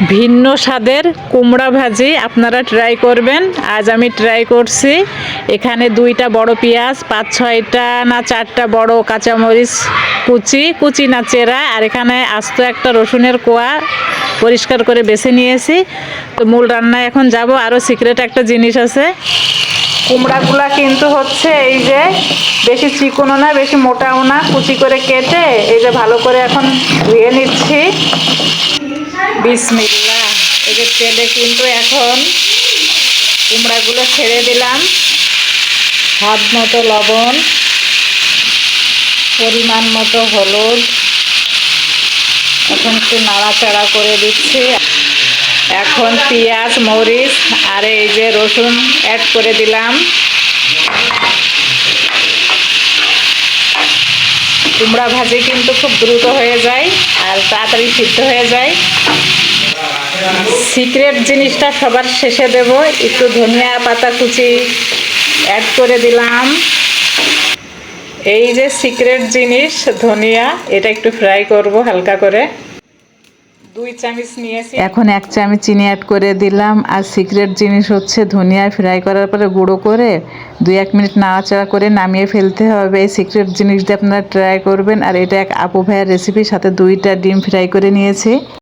ভিন্ন স্বাদের কুমড়া ভাজি আপনারা ট্রাই করবেন। আজ আমি ট্রাই করছি। এখানে 2টা বড় পেঁয়াজ, 5-6টা না 4টা বড় কাঁচামরিচ কুচি না চেরা, আর এখানে আস্ত একটা রসুনের কোয়া পরিষ্কার করে বেছে নিয়েছি। তো মূল রান্নায় এখন যাব। আরও সিক্রেট একটা জিনিস আছে। কুমড়াগুলা কিন্তু হচ্ছে এই যে বেশি চিকনও না বেশি মোটাও না, কুচি করে কেটে এই যে ভালো করে এখন ধুয়ে নিচ্ছি। বিসমিল্লাহ। এই যে তেলে কিন্তু এখন কুমড়াগুলো ছেড়ে দিলাম। স্বাদ মতো লবণ, পরিমাণ মতো হলুদ, এখন একটু নাড়াচাড়া করে দিচ্ছি। এখন পেঁয়াজ, মরিচ আর এই যে রসুন অ্যাড করে দিলাম। কুমড়া ভাজি কিন্তু খুব দ্রুত হয়ে যায় আর তাড়াতাড়ি সিদ্ধ হয়ে যায়। সিক্রেট জিনিসটা সবার শেষে দেব। একটু ধনিয়া পাতা কুচি অ্যাড করে দিলাম। এই যে সিক্রেট জিনিস ধনিয়া, এটা একটু ফ্রাই করব হালকা করে। 2 চামচ নিয়েছি, এখন 1 চামচ চিনি অ্যাড করে দিলাম। আর সিক্রেট জিনিস হচ্ছে ধনিয়া ফ্রাই করার পরে গুঁড়ো করে 2-1 মিনিট নাড়াচাড়া করে নামিয়ে ফেলতে হবে। এই সিক্রেট জিনিস দিয়ে আপনারা ট্রাই করবেন। আর এটা এক আপু ভাইয়ের রেসিপি, সাথে 2টা ডিম ফ্রাই করে নিয়েছি।